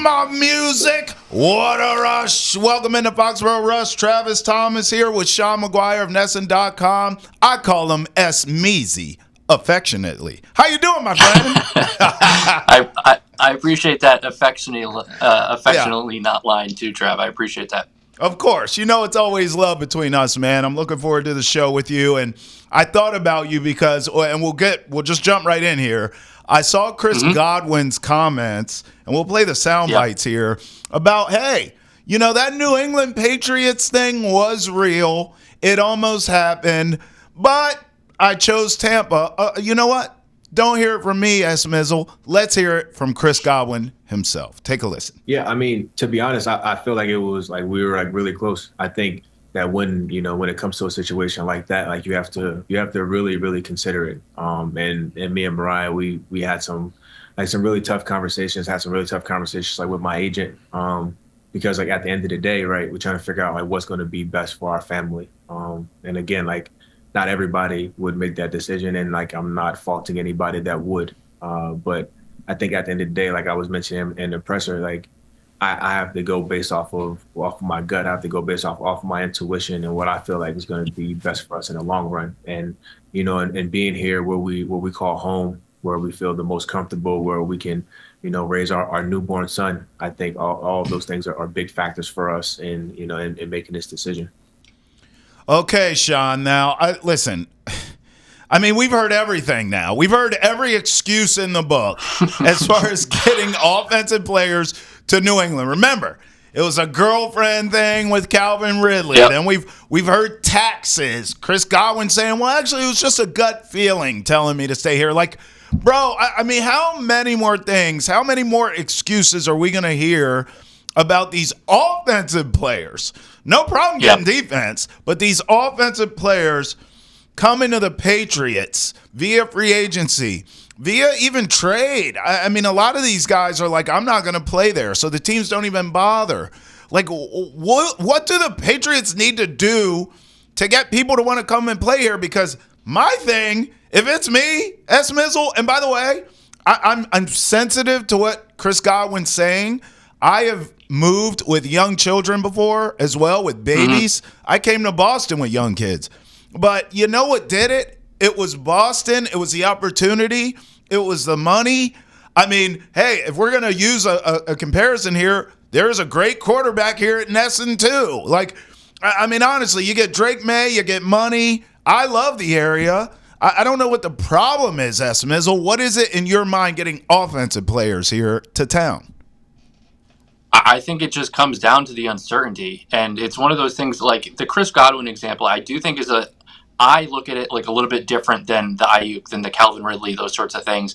my music. What a rush. Welcome into Foxborough Rush. Travis Thomas here with Sean McGuire of Nesson.com. I call him S. Measy affectionately. How you doing, my friend? I appreciate that affectionately not lying too, Trav. I appreciate that. Of course. You know it's always love between us, man. I'm looking forward to the show with you. And I thought about you because, and we'll just jump right in here. I saw Chris Godwin's comments, and we'll play the sound bites here, about, hey, you know, that New England Patriots thing was real. It almost happened, but I chose Tampa. You know what? Don't hear it from me, S. Mizzle. Let's hear it from Chris Godwin himself. Take a listen. Yeah, I mean, to be honest, I feel like it was like we were like really close. I think that when it comes to a situation like that, like you have to really, really consider it. And me and Mariah, we had some really tough conversations, like with my agent. Because like at the end of the day, right, we're trying to figure out like what's going to be best for our family. And again, like not everybody would make that decision, and like I'm not faulting anybody that would. But I think at the end of the day, like I was mentioning in the presser, like I have to go based off of my gut. I have to go based off of my intuition and what I feel like is going to be best for us in the long run. And and being here where we call home, where we feel the most comfortable, where we can raise our newborn son. I think all of those things are big factors for us in making this decision. Okay, Sean. Now, listen. I mean, we've heard everything now. We've heard every excuse in the book as far as getting offensive players to New England. Remember, it was a girlfriend thing with Calvin Ridley. Yep. Then we've heard taxes. Chris Godwin saying, well, actually, it was just a gut feeling telling me to stay here. Like, bro, I mean, how many more excuses are we going to hear about these offensive players? No problem getting defense, but these offensive players coming to the Patriots via free agency, via even trade. I mean, a lot of these guys are like, I'm not going to play there, so the teams don't even bother. Like, what do the Patriots need to do to get people to want to come and play here? Because my thing, if it's me, S. Mizzle, and by the way, I'm sensitive to what Chris Godwin's saying. I have moved with young children before as well, with babies. I came to Boston with young kids. But you know what did it? It was Boston. It was the opportunity. It was the money. I mean, hey, if we're going to use a comparison here, there's a great quarterback here at Nesson too. Like, I mean, honestly, you get Drake May, you get money. I love the area. I don't know what the problem is, S. Mizzle. What is it in your mind getting offensive players here to town? I think it just comes down to the uncertainty. And it's one of those things like the Chris Godwin example, I do think I look at it like a little bit different than the Ayuk, than the Calvin Ridley, those sorts of things.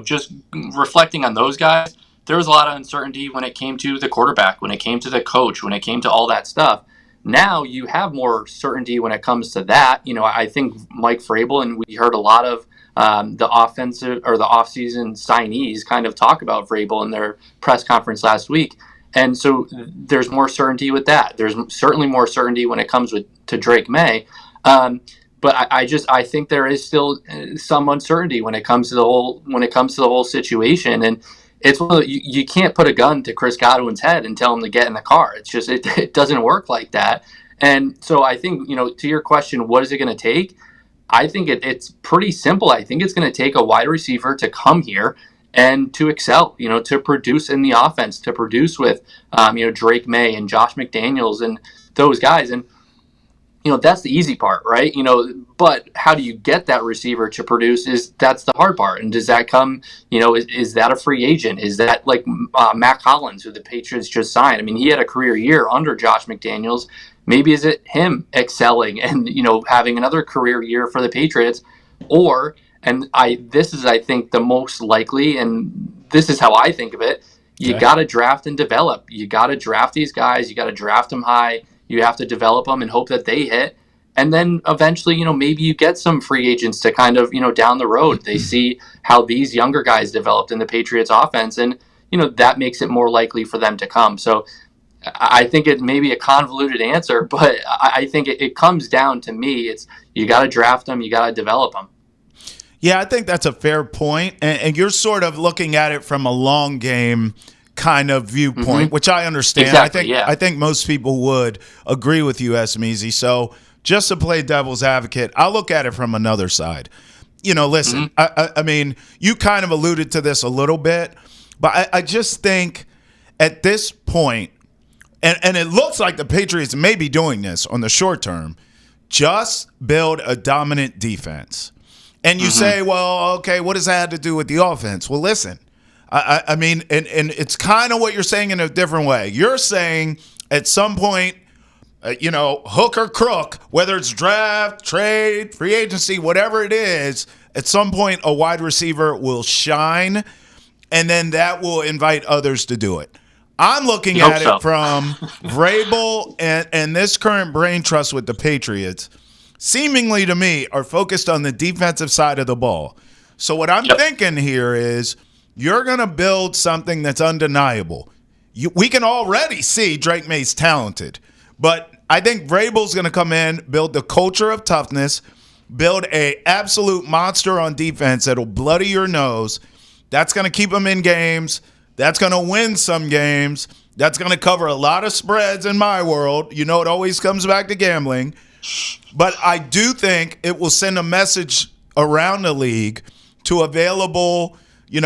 Just reflecting on those guys, there was a lot of uncertainty when it came to the quarterback, when it came to the coach, when it came to all that stuff. Now you have more certainty when it comes to that. I think Mike Vrabel, and we heard a lot of the offensive or the offseason signees kind of talk about Vrabel in their press conference last week. And so there's more certainty with that. There's certainly more certainty when it comes to Drake May. But I think there is still some uncertainty when it comes to the whole situation. And it's one of you can't put a gun to Chris Godwin's head and tell him to get in the car. It's just it doesn't work like that. And so I think, to your question, what is it going to take? I think it's pretty simple. I think it's going to take a wide receiver to come here and to excel, to produce in the offense, to produce with, Drake May and Josh McDaniels and those guys. And, that's the easy part, right? But how do you get that receiver to produce that's the hard part. And does that come, is that a free agent? Is that like Mac Hollins, who the Patriots just signed? I mean, he had a career year under Josh McDaniels. Maybe is it him excelling and, having another career year for the Patriots? Or, this is, I think, the most likely, and this is how I think of it, you got to draft and develop. You got to draft these guys. You got to draft them high. You have to develop them and hope that they hit. And then eventually, maybe you get some free agents to kind of, down the road. They see how these younger guys developed in the Patriots offense, and, that makes it more likely for them to come. So I think it may be a convoluted answer, but I think it comes down to me. It's you got to draft them, you got to develop them. Yeah, I think that's a fair point. And you're sort of looking at it from a long game kind of viewpoint, which I understand. Exactly, I think most people would agree with you, Esmeezy. So just to play devil's advocate, I'll look at it from another side. Listen, I mean, you kind of alluded to this a little bit, but I just think at this point, and it looks like the Patriots may be doing this on the short term, just build a dominant defense. And you say, well, okay, what does that have to do with the offense? Well, listen, I mean, and it's kind of what you're saying in a different way. You're saying at some point, hook or crook, whether it's draft, trade, free agency, whatever it is, at some point a wide receiver will shine, and then that will invite others to do it. I'm looking at it from Vrabel and this current brain trust with the Patriots, seemingly to me, are focused on the defensive side of the ball. So what I'm thinking here is you're going to build something that's undeniable. We can already see Drake May's talented, but I think Vrabel's going to come in, build the culture of toughness, build a absolute monster on defense that'll bloody your nose. That's going to keep him in games. That's going to win some games. That's going to cover a lot of spreads in my world. It always comes back to gambling. But I do think it will send a message around the league to available,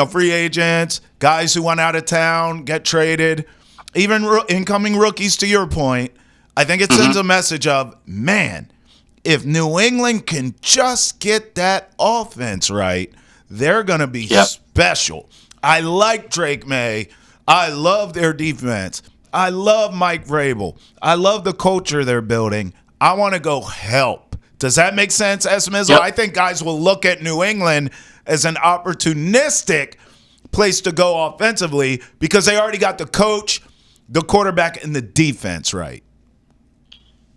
free agents, guys who went out of town, get traded, even incoming rookies, to your point. I think it sends a message of, man, if New England can just get that offense right, they're going to be special. I like Drake May. I love their defense. I love Mike Vrabel. I love the culture they're building. I want to go help. Does that make sense, Esmizzle? Yep. I think guys will look at New England as an opportunistic place to go offensively because they already got the coach, the quarterback, and the defense right.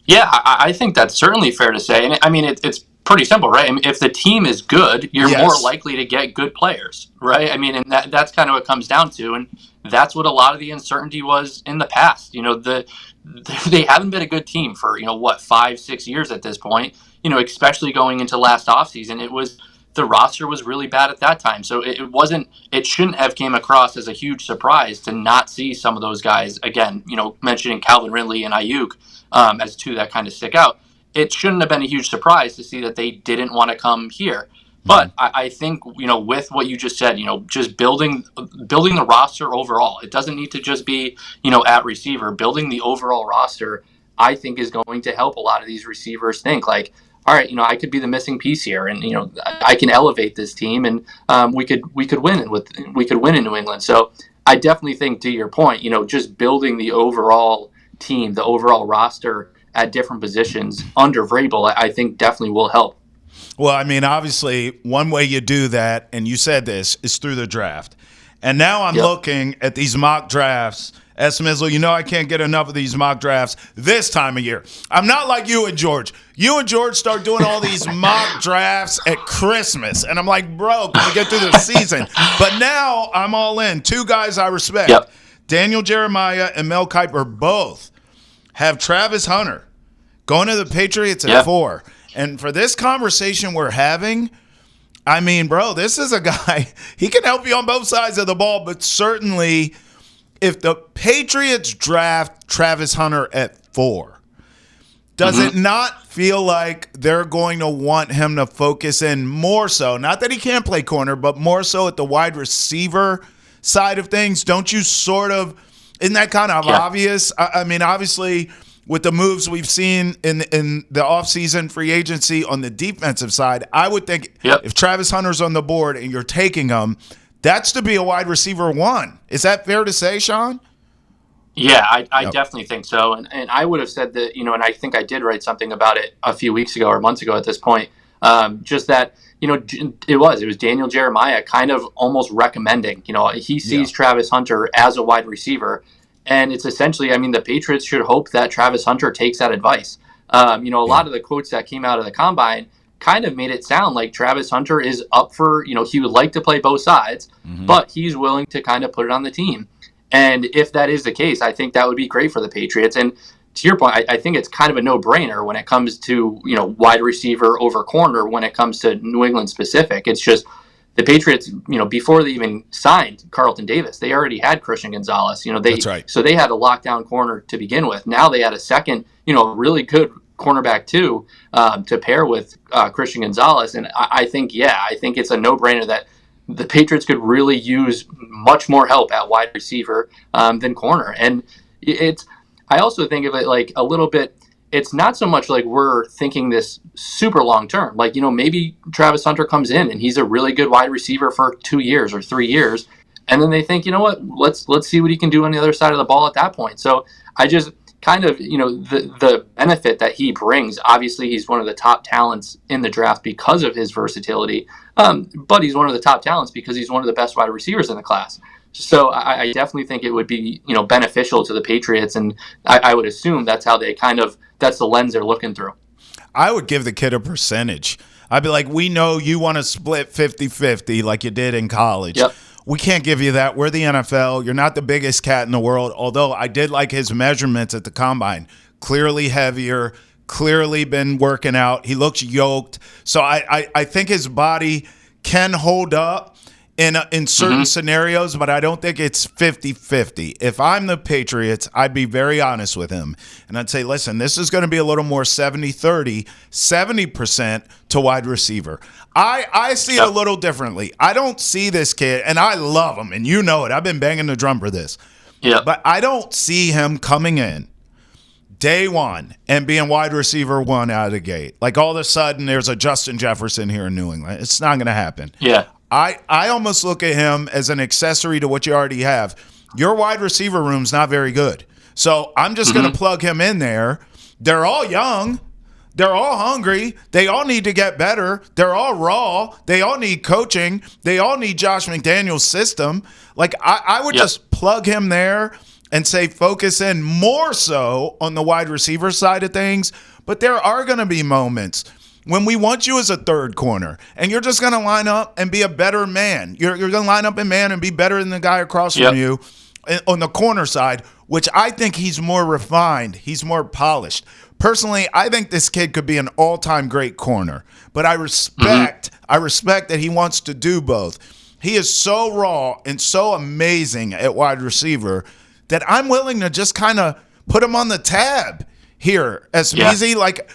Yeah, I think that's certainly fair to say. And I mean, it's pretty simple, right? I mean, if the team is good, you're more likely to get good players, right? I mean, and that's kind of what it comes down to. And that's what a lot of the uncertainty was in the past. They haven't been a good team for, 5-6 years at this point, especially going into last offseason. The roster was really bad at that time. So it shouldn't have came across as a huge surprise to not see some of those guys, again, mentioning Calvin Ridley and Ayuk as two that kind of stick out. It shouldn't have been a huge surprise to see that they didn't want to come here. But I think, with what you just said, just building the roster overall, it doesn't need to just be, at receiver. Building the overall roster, I think, is going to help a lot of these receivers think like, all right, I could be the missing piece here, and I can elevate this team, and we could win in New England. So I definitely think, to your point, just building the overall team, the overall roster at different positions under Vrabel, I think definitely will help. Well, I mean, obviously, one way you do that, and you said this, is through the draft. And now I'm looking at these mock drafts. Esmizzle, I can't get enough of these mock drafts this time of year. I'm not like you and George. You and George start doing all these mock drafts at Christmas. And I'm like, bro, can we get through the season? But now I'm all in. Two guys I respect. Daniel Jeremiah and Mel Kiper both have Travis Hunter going to the Patriots at 4. And for this conversation we're having, I mean, bro, this is a guy, he can help you on both sides of the ball, but certainly if the Patriots draft Travis Hunter at 4, does it not feel like they're going to want him to focus in more so, not that he can't play corner, but more so at the wide receiver side of things? Don't you sort of, isn't that kind of obvious? I mean, obviously, with the moves we've seen in the offseason free agency on the defensive side, I would think if Travis Hunter's on the board and you're taking him, that's to be a wide receiver 1. Is that fair to say, Sean? Yeah, I definitely think so. And I would have said that, and I think I did write something about it a few weeks ago or months ago at this point, just that, it was Daniel Jeremiah kind of almost recommending, he sees Travis Hunter as a wide receiver. And it's essentially, the Patriots should hope that Travis Hunter takes that advice. A lot of the quotes that came out of the combine kind of made it sound like Travis Hunter is up for, he would like to play both sides, but he's willing to kind of put it on the team. And if that is the case, I think that would be great for the Patriots. And to your point, I think it's kind of a no-brainer when it comes to, wide receiver over corner when it comes to New England specific. It's just the Patriots, before they even signed Carlton Davis, they already had Christian Gonzalez. That's right. So they had a lockdown corner to begin with. Now they had a second, really good cornerback too, to pair with Christian Gonzalez. And I think it's a no-brainer that the Patriots could really use much more help at wide receiver than corner. And I also think of it like a little bit. It's not so much like we're thinking this super long term. Like, maybe Travis Hunter comes in and he's a really good wide receiver for 2 years or 3 years. And then they think, you know what, let's see what he can do on the other side of the ball at that point. So I just kind of, the benefit that he brings, obviously he's one of the top talents in the draft because of his versatility. But he's one of the top talents because he's one of the best wide receivers in the class. So I definitely think it would be, beneficial to the Patriots. And I would assume that's how that's the lens they're looking through. I would give the kid a percentage. I'd be like, we know you want to split 50-50 like you did in college. Yep. We can't give you that. We're the NFL. You're not the biggest cat in the world, although I did like his measurements at the combine. Clearly heavier, clearly been working out. He looks yoked. So I think his body can hold up in certain scenarios, but I don't think it's 50-50. If I'm the Patriots, I'd be very honest with him. And I'd say, listen, this is going to be a little more 70-30, 70% to wide receiver. I see it a little differently. I don't see this kid, and I love him, and you know it. I've been banging the drum for this. Yeah. But I don't see him coming in day one and being wide receiver one out of the gate. Like all of a sudden there's a Justin Jefferson here in New England. It's not going to happen. Yeah. I almost look at him as an accessory to what you already have. Your wide receiver room's not very good. So I'm just going to plug him in there. They're all young. They're all hungry. They all need to get better. They're all raw. They all need coaching. They all need Josh McDaniels' system. Like I would just plug him there and say focus in more so on the wide receiver side of things. But there are going to be moments when we want you as a third corner, and you're just going to line up and be a better man. You're going to line up in man and be better than the guy across from you on the corner side, which I think he's more refined. He's more polished. Personally, I think this kid could be an all-time great corner, but I respect that he wants to do both. He is so raw and so amazing at wide receiver that I'm willing to just kind of put him on the tab here as Smeezy. Like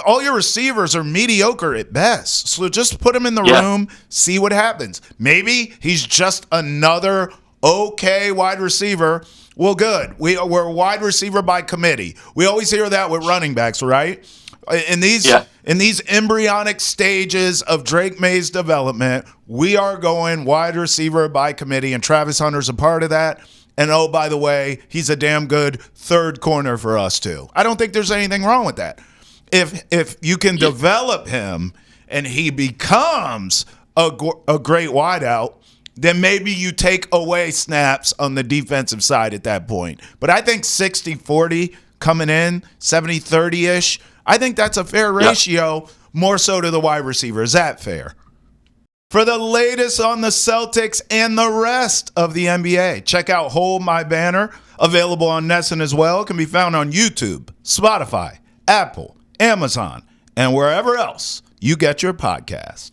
all your receivers are mediocre at best. So just put him in the room, see what happens. Maybe he's just another okay wide receiver. Well, good. We're wide receiver by committee. We always hear that with running backs, right? In these embryonic stages of Drake May's development, we are going wide receiver by committee, and Travis Hunter's a part of that. And oh, by the way, he's a damn good third corner for us too. I don't think there's anything wrong with that. If you can develop him and he becomes a great wideout, then maybe you take away snaps on the defensive side at that point. But I think 60-40 coming in, 70-30-ish, I think that's a fair ratio, more so to the wide receiver. Is that fair? For the latest on the Celtics and the rest of the NBA, check out Hold My Banner, available on Nessun as well. It can be found on YouTube, Spotify, Apple, Amazon, and wherever else you get your podcast.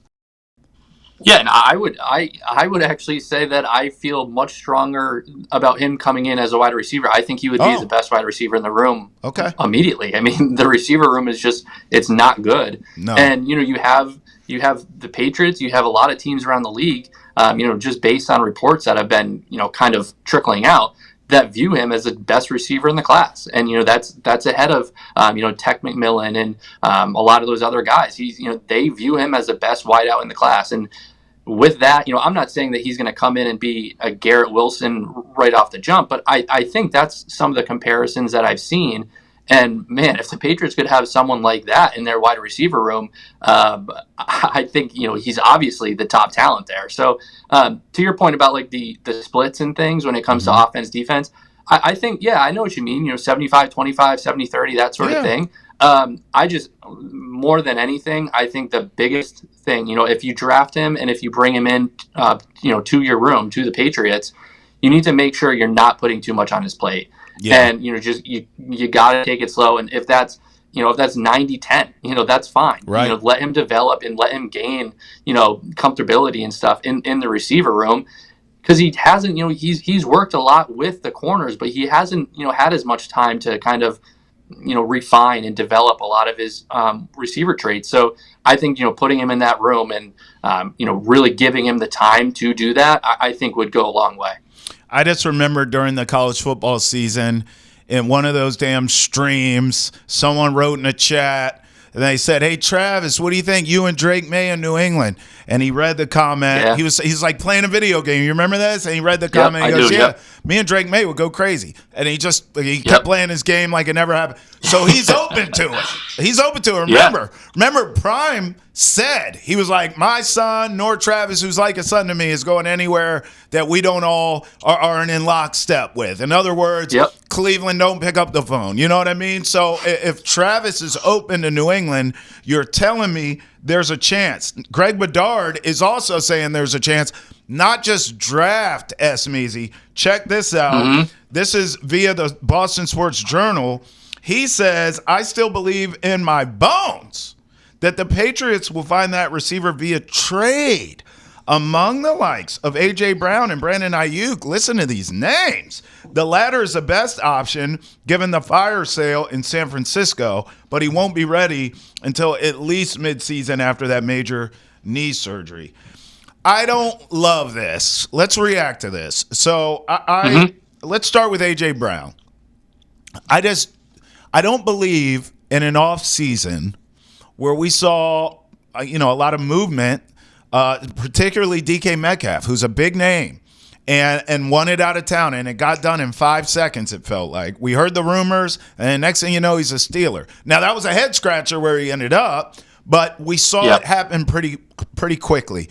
Yeah, and I would actually say that I feel much stronger about him coming in as a wide receiver. I think he would be the best wide receiver in the room immediately. I mean, the receiver room is it's not good. No. And, you have the Patriots, you have a lot of teams around the league, just based on reports that have been, kind of trickling out, that view him as the best receiver in the class. And, that's ahead of, Tech McMillan and a lot of those other guys. They view him as the best wideout in the class. And with that, I'm not saying that he's going to come in and be a Garrett Wilson right off the jump, but I think that's some of the comparisons that I've seen. And man, if the Patriots could have someone like that in their wide receiver room, I think, he's obviously the top talent there. So to your point about like the splits and things when it comes to offense, defense, I think, I know what you mean, 75-25, 70-30, that sort of thing. I just, more than anything, I think the biggest thing, if you draft him and if you bring him in, to your room, to the Patriots, you need to make sure you're not putting too much on his plate. Yeah. And, you got to take it slow. And if that's, if that's 90-10, that's fine. Right. Let him develop and let him gain, comfortability and stuff in the receiver room. Because he hasn't, he's worked a lot with the corners, but he hasn't, had as much time to kind of, refine and develop a lot of his receiver traits. So I think, putting him in that room and, really giving him the time to do that, I think would go a long way. I just remember during the college football season, in one of those damn streams, someone wrote in a chat, and they said, "Hey, Travis, what do you think? You and Drake May in New England?" And he read the comment. Yeah. He's like playing a video game. You remember this? And he read the comment. He goes, "Yeah, me and Drake May would go crazy." And he kept playing his game like it never happened. So he's open to it. He's open to it. Remember, Prime said, he was like, "My son, nor Travis, who's like a son to me, is going anywhere that we don't all aren't in lockstep with." In other words, Cleveland don't pick up the phone. You know what I mean? So if Travis is open to New England, you're telling me there's a chance. Greg Bedard is also saying there's a chance. Not just draft Esmeezy. Check this out. Mm-hmm. This is via the Boston Sports Journal. He says, "I still believe in my bones that the Patriots will find that receiver via trade among the likes of A.J. Brown and Brandon Ayuk." Listen to these names. The latter is the best option given the fire sale in San Francisco, but he won't be ready until at least midseason after that major knee surgery. I don't love this. Let's react to this. So let's start with A.J. Brown. I don't believe in an offseason where we saw a lot of movement, particularly DK Metcalf, who's a big name, and wanted out of town, and it got done in 5 seconds, it felt like. We heard the rumors, and next thing you know, he's a Steeler. Now, that was a head-scratcher where he ended up, but we saw it happen pretty quickly.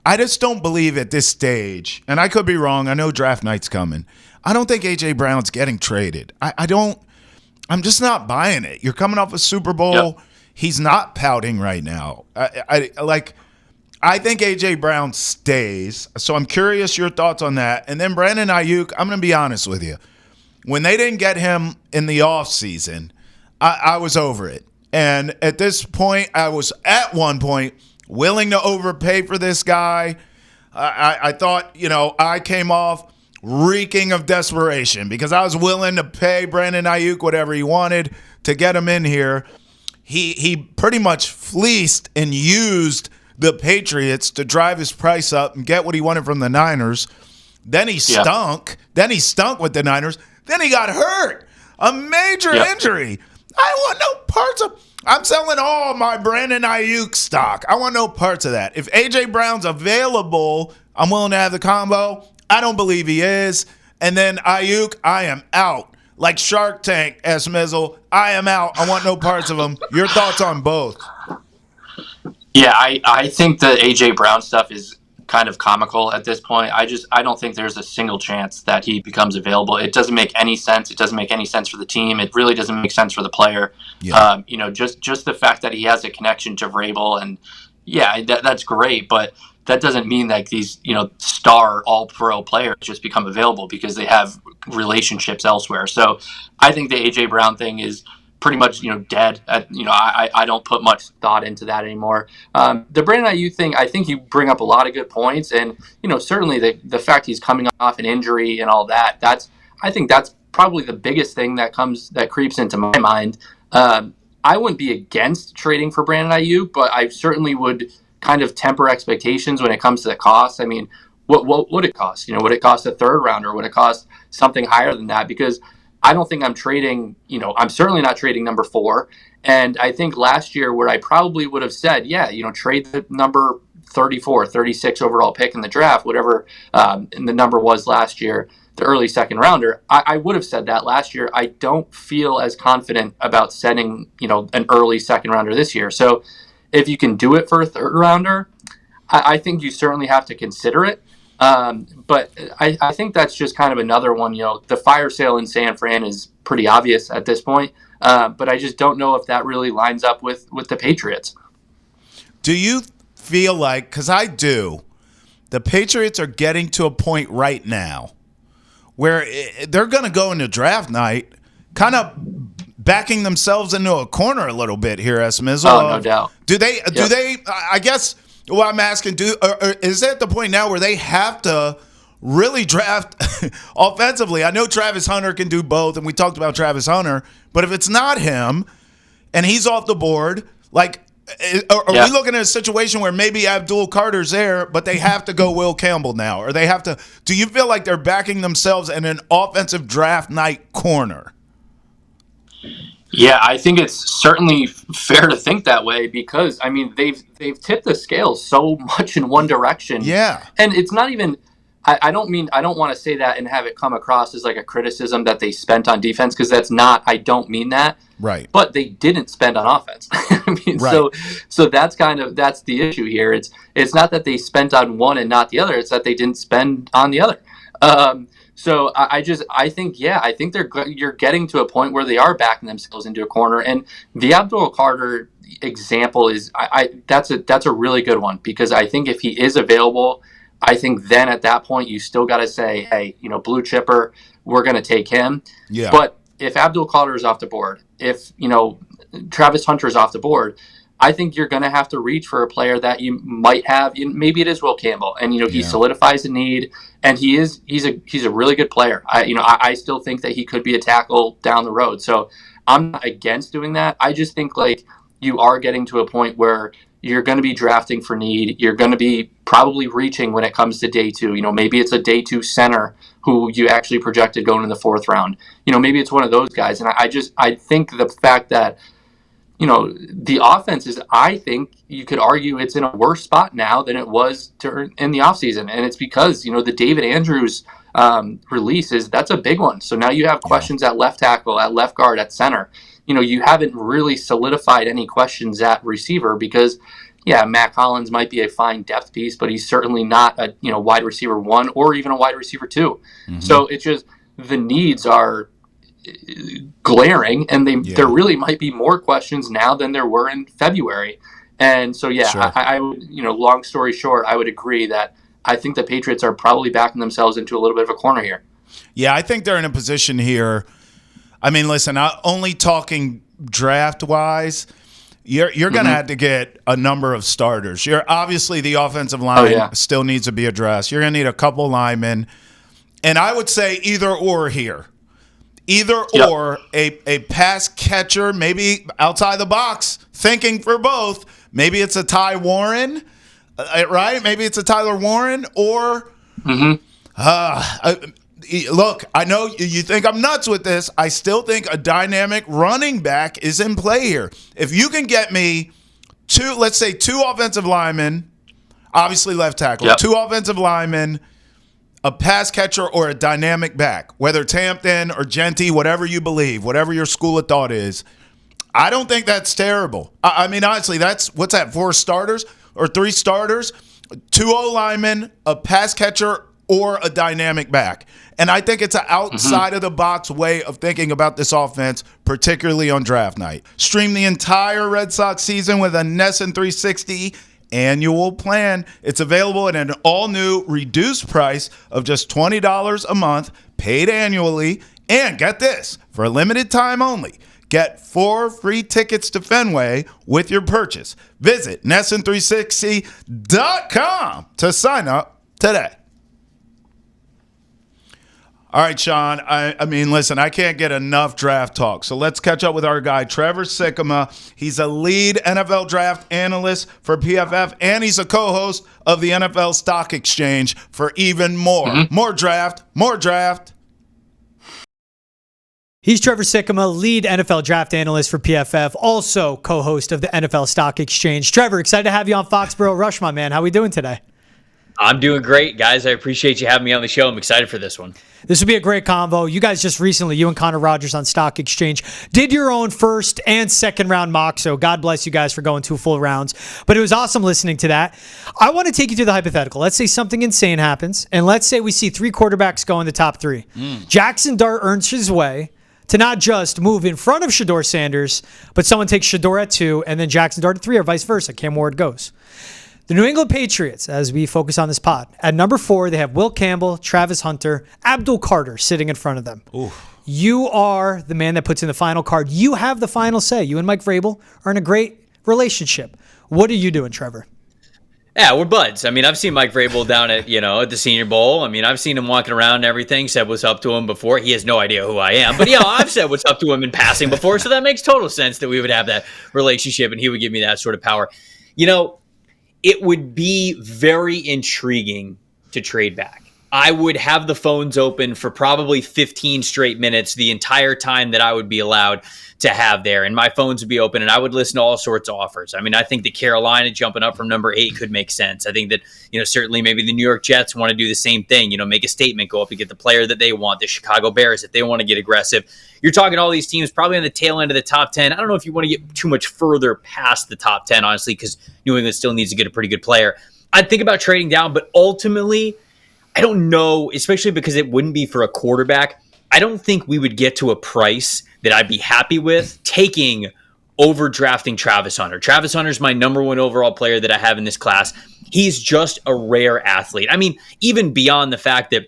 I just don't believe at this stage, and I could be wrong, I know draft night's coming, I don't think A.J. Brown's getting traded. I'm just not buying it. You're coming off a Super Bowl. Yep. He's not pouting right now. I think A.J. Brown stays. So I'm curious your thoughts on that. And then Brandon Ayuk, I'm going to be honest with you. When they didn't get him in the offseason, I was over it. And at this point, I was at one point willing to overpay for this guy. I thought, I came off reeking of desperation because I was willing to pay Brandon Ayuk whatever he wanted to get him in here. He pretty much fleeced and used the Patriots to drive his price up and get what he wanted from the Niners. Then he stunk. Then he stunk with the Niners. Then he got hurt. A major injury. I want no parts of – I'm selling all my Brandon Ayuk stock. I want no parts of that. If A.J. Brown's available, I'm willing to have the combo. I don't believe he is. And then Ayuk, I am out. Like Shark Tank, S. Mizzle, I am out. I want no parts of him. Your thoughts on both? Yeah, I think the A.J. Brown stuff is kind of comical at this point. I don't think there's a single chance that he becomes available. It doesn't make any sense. It doesn't make any sense for the team. It really doesn't make sense for the player. Yeah. Just the fact that he has a connection to Vrabel, and that's great, but that doesn't mean that these, star all-pro players just become available because they have relationships elsewhere. So I think the A.J. Brown thing is pretty much, dead. I don't put much thought into that anymore. The Brandon Ayuk thing, I think you bring up a lot of good points, and certainly the fact he's coming off an injury and all that. I think that's probably the biggest thing that creeps into my mind. I wouldn't be against trading for Brandon Ayuk, but I certainly would kind of temper expectations when it comes to the cost. I mean, what would it cost? Would it cost a third rounder? Would it cost something higher than that? Because I don't think I'm trading, I'm certainly not trading number 4. And I think last year where I probably would have said, trade the number 34, 36 overall pick in the draft, whatever the number was last year, the early second rounder, I would have said that last year. I don't feel as confident about setting, an early second rounder this year. So if you can do it for a third rounder, I think you certainly have to consider it. But I think that's just kind of another one. The fire sale in San Fran is pretty obvious at this point. But I just don't know if that really lines up with the Patriots. Do you feel like, because I do, the Patriots are getting to a point right now where they're going to go into draft night kind of backing themselves into a corner a little bit here, Esmizzle. Oh, no doubt. Do they? I guess what I'm asking, is it at the point now where they have to really draft offensively? I know Travis Hunter can do both, and we talked about Travis Hunter, but if it's not him and he's off the board, like, are we looking at a situation where maybe Abdul Carter's there, but they have to go Will Campbell now, or they have to? Do you feel like they're backing themselves in an offensive draft night corner? Yeah, I think it's certainly fair to think that way because I mean they've tipped the scales so much in one direction. Yeah, and it's not even. I don't want to say that and have it come across as like a criticism that they spent on defense because that's not. I don't mean that. Right. But they didn't spend on offense. I mean, right. So that's that's the issue here. It's not that they spent on one and not the other. It's that they didn't spend on the other. So I think you're getting to a point where they are backing themselves into a corner. And the Abdul Carter example is that's a really good one because I think if he is available, I think then at that point you still got to say, hey, blue chipper, we're going to take him. Yeah. But if Abdul Carter is off the board, if Travis Hunter is off the board, I think you're going to have to reach for a player that you might have. Maybe it is Will Campbell, and he solidifies a need, and he's a really good player. I still think that he could be a tackle down the road. So I'm not against doing that. I just think like you are getting to a point where you're going to be drafting for need. You're going to be probably reaching when it comes to day two. Maybe it's a day two center who you actually projected going in the fourth round. Maybe it's one of those guys. And I think the fact that, the offense is, I think you could argue it's in a worse spot now than it was in the offseason. And it's because, the David Andrews release that's a big one. So now you have questions at left tackle, at left guard, at center. You haven't really solidified any questions at receiver because, Matt Collins might be a fine depth piece, but he's certainly not a wide receiver 1 or even a wide receiver 2. Mm-hmm. So it's just the needs are glaring, and there really might be more questions now than there were in February. And so, sure. I would, long story short, I would agree that I think the Patriots are probably backing themselves into a little bit of a corner here. Yeah, I think they're in a position here. I mean, listen, only talking draft-wise, you're going to have to get a number of starters. Obviously, the offensive line still needs to be addressed. You're going to need a couple linemen. And I would say either or here. Either or a pass catcher, maybe outside the box, thinking for both. Maybe it's a Ty Warren, right? Maybe it's a Tyler Warren or look, I know you think I'm nuts with this. I still think a dynamic running back is in play here. If you can get me two offensive linemen, obviously left tackle, 2 offensive linemen, a pass catcher, or a dynamic back, whether it's Hampton or Genty, whatever you believe, whatever your school of thought is, I don't think that's terrible. I mean, honestly, what's that, 4 starters or 3 starters, 2 O-linemen, a pass catcher, or a dynamic back. And I think it's an outside-of-the-box way of thinking about this offense, particularly on draft night. Stream the entire Red Sox season with a NESN 360 annual plan. It's available at an all-new reduced price of just $20 a month, paid annually. And get this, for a limited time only, get 4 free tickets to Fenway with your purchase. Visit NESN360.com to sign up today. All right, Sean, I mean, listen, I can't get enough draft talk. So let's catch up with our guy, Trevor Sikkema. He's a lead NFL draft analyst for PFF, and he's a co-host of the NFL Stock Exchange for even more. More draft. He's Trevor Sikkema, lead NFL draft analyst for PFF, also co-host of the NFL Stock Exchange. Trevor, excited to have you on Foxborough Rush, my man. How we doing today? I'm doing great, guys. I appreciate you having me on the show. I'm excited for this one. This will be a great convo. You guys just recently, you and Connor Rogers on Stock Exchange, did your own first and second round mock, so God bless you guys for going 2 full rounds. But it was awesome listening to that. I want to take you through the hypothetical. Let's say something insane happens, and let's say we see 3 quarterbacks go in the top 3. Jackson Dart earns his way to not just move in front of Shedeur Sanders, but someone takes Shedeur at 2, and then Jackson Dart at 3, or vice versa. Cam Ward goes. The New England Patriots, as we focus on this pod, at number 4, they have Will Campbell, Travis Hunter, Abdul Carter sitting in front of them. Oof. You are the man that puts in the final card. You have the final say. You and Mike Vrabel are in a great relationship. What are you doing, Trevor? Yeah, we're buds. I mean, I've seen Mike Vrabel down at the Senior Bowl. I mean, I've seen him walking around and everything, said what's up to him before. He has no idea who I am. But, I've said what's up to him in passing before, so that makes total sense that we would have that relationship and he would give me that sort of power. It would be very intriguing to trade back. I would have the phones open for probably 15 straight minutes, the entire time that I would be allowed to have there. And my phones would be open and I would listen to all sorts of offers. I mean, I think that Carolina jumping up from number 8 could make sense. I think that, certainly maybe the New York Jets want to do the same thing, make a statement, go up and get the player that they want. The Chicago Bears, if they want to get aggressive. You're talking all these teams probably on the tail end of the top 10. I don't know if you want to get too much further past the top 10, honestly, because New England still needs to get a pretty good player. I'd think about trading down, but ultimately, I don't know, especially because it wouldn't be for a quarterback. I don't think we would get to a price that I'd be happy with taking over drafting Travis Hunter. Travis Hunter is my number 1 overall player that I have in this class. He's just a rare athlete. I mean, even beyond the fact that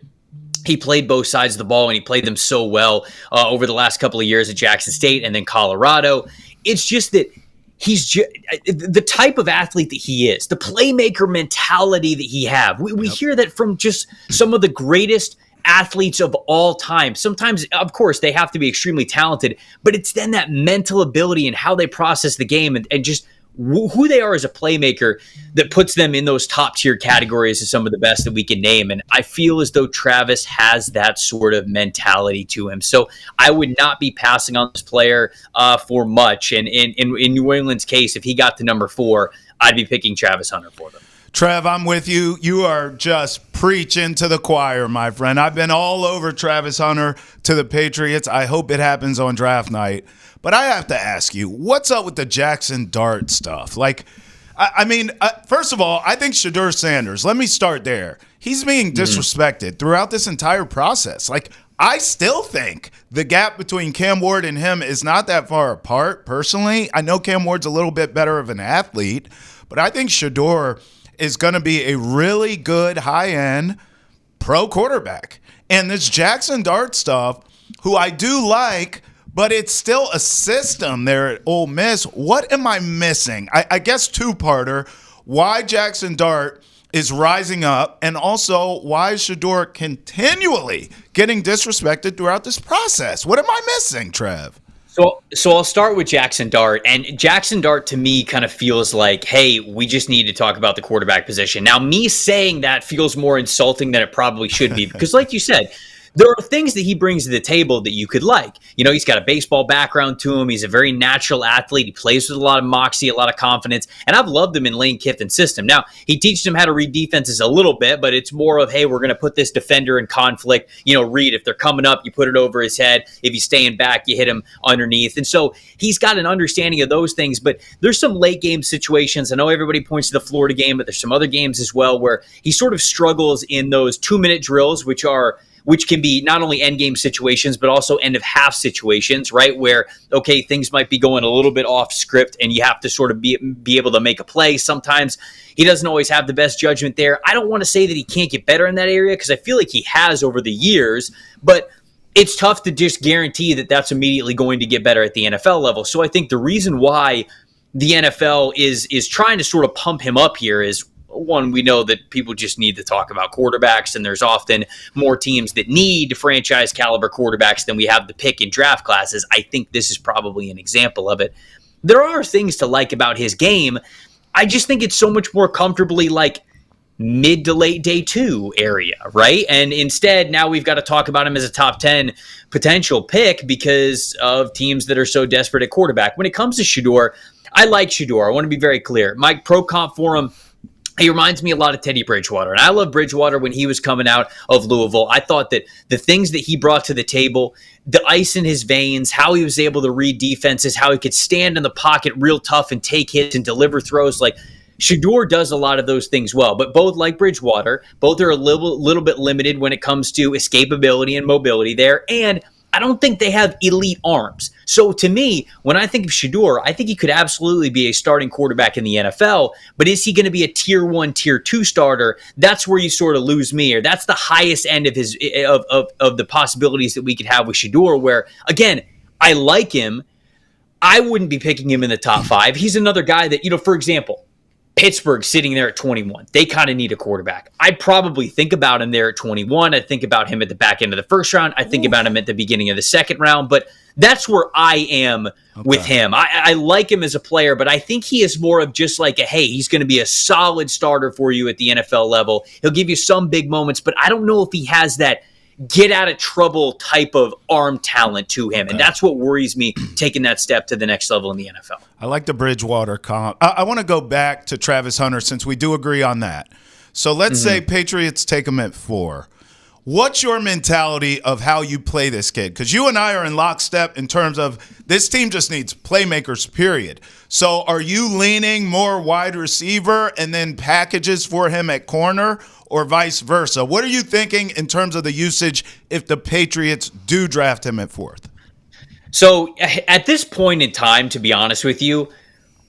he played both sides of the ball and he played them so well over the last couple of years at Jackson State and then Colorado. It's just that he's the type of athlete that he is, the playmaker mentality that he have. We hear that from just some of the greatest athletes of all time. Sometimes, of course, they have to be extremely talented, but it's then that mental ability and how they process the game and just who they are as a playmaker that puts them in those top tier categories as some of the best that we can name. And I feel as though Travis has that sort of mentality to him. So I would not be passing on this player for much. And in New England's case, if he got to number 4, I'd be picking Travis Hunter for them. Trev, I'm with you. You are just preaching to the choir, my friend. I've been all over Travis Hunter to the Patriots. I hope it happens on draft night. But I have to ask you, what's up with the Jackson Dart stuff? First of all, I think Shedeur Sanders, let me start there. He's being disrespected throughout this entire process. I still think the gap between Cam Ward and him is not that far apart, personally. I know Cam Ward's a little bit better of an athlete, but I think Shedeur is going to be a really good high-end pro quarterback. And this Jackson Dart stuff, who I do like, but it's still a system there at Ole Miss. What am I missing? I guess two-parter. Why Jackson Dart is rising up, and also why is Shedeur continually getting disrespected throughout this process? What am I missing, Trev? So I'll start with Jackson Dart. And Jackson Dart to me kind of feels like, hey, we just need to talk about the quarterback position. Now, me saying that feels more insulting than it probably should be because like you said, there are things that he brings to the table that you could like. He's got a baseball background to him. He's a very natural athlete. He plays with a lot of moxie, a lot of confidence. And I've loved him in Lane Kiffin's system. Now, he teaches him how to read defenses a little bit, but it's more of, hey, we're going to put this defender in conflict. Read, if they're coming up, you put it over his head. If he's staying back, you hit him underneath. And so he's got an understanding of those things. But there's some late game situations. I know everybody points to the Florida game, but there's some other games as well where he sort of struggles in those 2-minute drills, which can be not only end game situations, but also end of half situations, right? Where, okay, things might be going a little bit off script and you have to sort of be able to make a play. Sometimes he doesn't always have the best judgment there. I don't want to say that he can't get better in that area because I feel like he has over the years, but it's tough to just guarantee that that's immediately going to get better at the NFL level. So I think the reason why the NFL is trying to sort of pump him up here is, one, we know that people just need to talk about quarterbacks, and there's often more teams that need franchise caliber quarterbacks than we have to pick in draft classes. I think this is probably an example of it. There are things to like about his game. I just think it's so much more comfortably mid to late day 2 area, right? And instead, now we've got to talk about him as a top 10 potential pick because of teams that are so desperate at quarterback. When it comes to Shedeur, I like Shedeur. I want to be very clear. My pro comp for him, he reminds me a lot of Teddy Bridgewater. And I love Bridgewater when he was coming out of Louisville. I thought that the things that he brought to the table, the ice in his veins, how he was able to read defenses, how he could stand in the pocket real tough and take hits and deliver throws, Shedeur does a lot of those things well. But both, like Bridgewater, both are a little bit limited when it comes to escapability and mobility there. And I don't think they have elite arms. So to me, when I think of Shedeur, I think he could absolutely be a starting quarterback in the NFL, but is he going to be a tier 1, tier 2 starter? That's where you sort of lose me, or that's the highest end of his of the possibilities that we could have with Shedeur, where, again, I like him. I wouldn't be picking him in the top 5. He's another guy that, for example, Pittsburgh sitting there at 21. They kind of need a quarterback. I'd probably think about him there at 21. I'd think about him at the back end of the first round. I think about him at the beginning of the second round. But that's where I am with him. I like him as a player, but I think he is more of just like he's going to be a solid starter for you at the NFL level. He'll give you some big moments, but I don't know if he has that get out of trouble type of arm talent to him. And that's what worries me, taking that step to the next level in the NFL. I like the Bridgewater comp. I want to go back to Travis Hunter since we do agree on that. So let's say Patriots take him at 4. What's your mentality of how you play this kid? Because you and I are in lockstep in terms of this team just needs playmakers, period. So are you leaning more wide receiver and then packages for him at corner, or vice versa? What are you thinking in terms of the usage if the Patriots do draft him at 4th? So at this point in time, to be honest with you,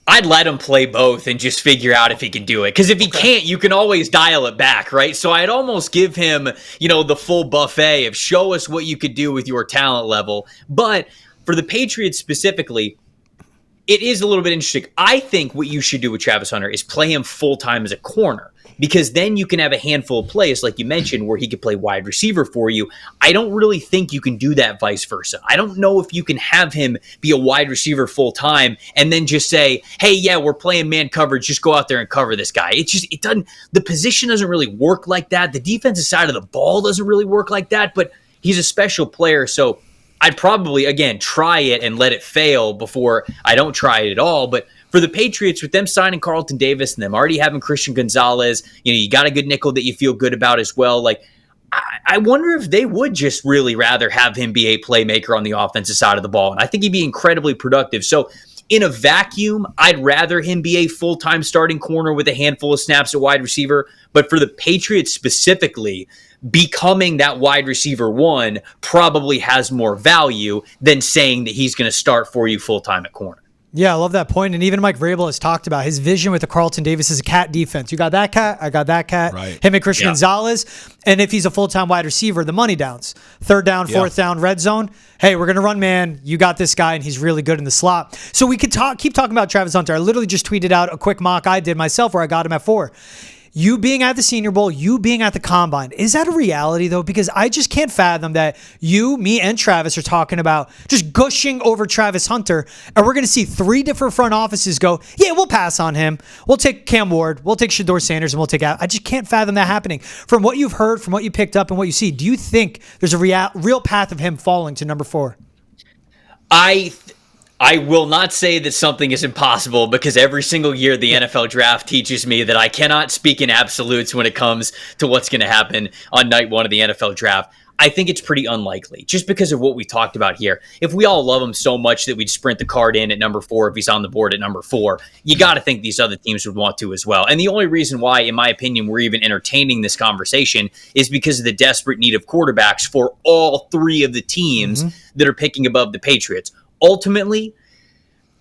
I'd let him play both and just figure out if he can do it. Because if he can't, you can always dial it back, right? So I'd almost give him, the full buffet of show us what you could do with your talent level. But for the Patriots specifically, it is a little bit interesting. I think what you should do with Travis Hunter is play him full-time as a corner, because then you can have a handful of plays, like you mentioned, where he could play wide receiver for you. I don't really think you can do that vice versa. I don't know if you can have him be a wide receiver full-time and then just say, hey, yeah, we're playing man coverage, just go out there and cover this guy. It doesn't, the position doesn't really work like that. The defensive side of the ball doesn't really work like that, but he's a special player, so I'd probably, again, try it and let it fail before I don't try it at all. But for the Patriots, with them signing Carlton Davis and them already having Christian Gonzalez, you got a good nickel that you feel good about as well. Like, I wonder if they would just really rather have him be a playmaker on the offensive side of the ball. And I think he'd be incredibly productive. So in a vacuum, I'd rather him be a full-time starting corner with a handful of snaps at wide receiver. But for the Patriots specifically, becoming that wide receiver 1 probably has more value than saying that he's going to start for you full-time at corner. Yeah, I love that point. And even Mike Vrabel has talked about his vision with the Carlton Davis is a cat defense. You got that cat, I got that cat. Right. Him and Christian Gonzalez. And if he's a full-time wide receiver, the money downs. 3rd down, 4th down, red zone. Hey, we're going to run man. You got this guy, and he's really good in the slot. So we could keep talking about Travis Hunter. I literally just tweeted out a quick mock I did myself where I got him at 4. You being at the Senior Bowl, you being at the Combine, is that a reality, though? Because I just can't fathom that you, me, and Travis are talking about just gushing over Travis Hunter, and we're going to see 3 different front offices go, yeah, we'll pass on him. We'll take Cam Ward, we'll take Shedeur Sanders, and we'll take out. I just can't fathom that happening. From what you've heard, from what you picked up, and what you see, do you think there's a real path of him falling to number 4? I will not say that something is impossible, because every single year the NFL draft teaches me that I cannot speak in absolutes when it comes to what's going to happen on night 1 of the NFL draft. I think it's pretty unlikely, just because of what we talked about here. If we all love him so much that we'd sprint the card in at number 4 if he's on the board at number 4, you got to think these other teams would want to as well. And the only reason why, in my opinion, we're even entertaining this conversation is because of the desperate need of quarterbacks for all 3 of the teams that are picking above the Patriots. Ultimately,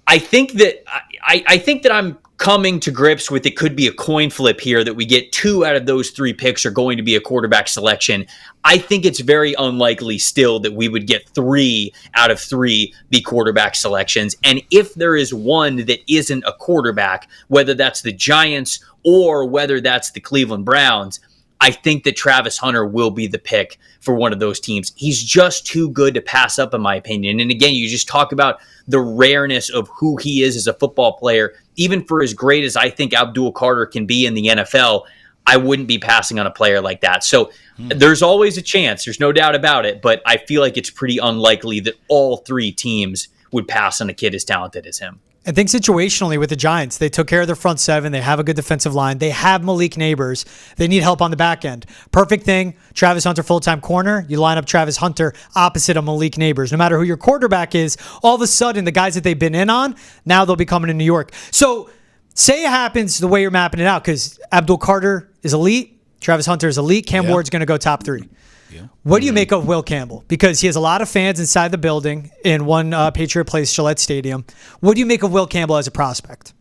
I think that I'm coming to grips with it could be a coin flip here, that we get 2 out of those 3 picks are going to be a quarterback selection. I think it's very unlikely still that we would get 3 out of 3 be quarterback selections. And if there is one that isn't a quarterback, whether that's the Giants or whether that's the Cleveland Browns, I think that Travis Hunter will be the pick for one of those teams. He's just too good to pass up, in my opinion. And again, you just talk about the rareness of who he is as a football player. Even for as great as I think Abdul Carter can be in the NFL, I wouldn't be passing on a player like that. So there's always a chance. There's no doubt about it. But I feel like it's pretty unlikely that all 3 teams would pass on a kid as talented as him. I think situationally with the Giants, they took care of their front 7. They have a good defensive line. They have Malik Neighbors. They need help on the back end. Perfect thing, Travis Hunter full-time corner. You line up Travis Hunter opposite of Malik Neighbors. No matter who your quarterback is, all of a sudden, the guys that they've been in on, now they'll be coming to New York. So say it happens the way you're mapping it out, because Abdul Carter is elite. Travis Hunter is elite. Cam Ward's going to go top 3. Yeah. What do you make of Will Campbell? Because he has a lot of fans inside the building in one Patriot Place, Gillette Stadium. What do you make of Will Campbell as a prospect?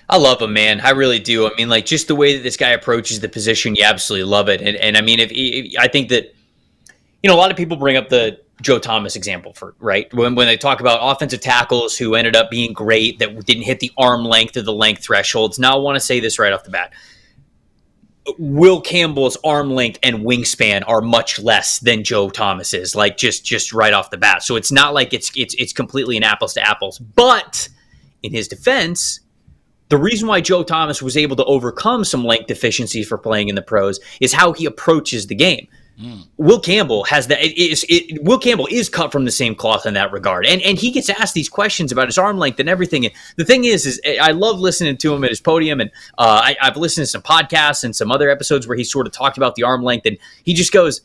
I love him, man. I really do. I mean, like, just the way that this guy approaches the position, you absolutely love it. And I mean, if I think that, a lot of people bring up the Joe Thomas example right? When they talk about offensive tackles who ended up being great, that didn't hit the arm length or the length thresholds. Now I want to say this right off the bat. Will Campbell's arm length and wingspan are much less than Joe Thomas's, like just right off the bat. So it's not like it's completely an apples to apples. But in his defense, the reason why Joe Thomas was able to overcome some length deficiencies for playing in the pros is how he approaches the game. Will Campbell has that. Will Campbell is cut from the same cloth in that regard, and he gets asked these questions about his arm length and everything. And the thing is I love listening to him at his podium, and I've listened to some podcasts and some other episodes where he sort of talked about the arm length, and he just goes,